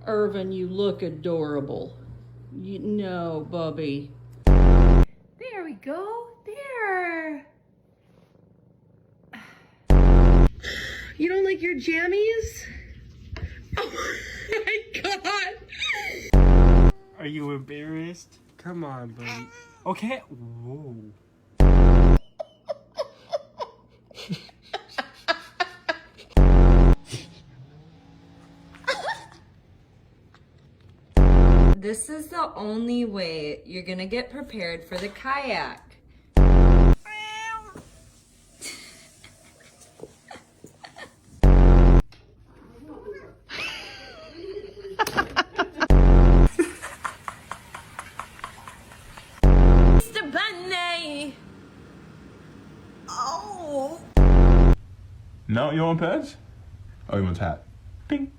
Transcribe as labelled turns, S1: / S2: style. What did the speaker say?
S1: Irvin, you look adorable. No, Bubby.
S2: There we go. There. You don't like your jammies? Oh my God.
S3: Are you embarrassed? Come on, buddy. Okay. Whoa.
S4: This is the only way you're gonna get prepared for the kayak. Mr. Bunny! Oh!
S5: No, you want pets? Oh, you want hat? Ping.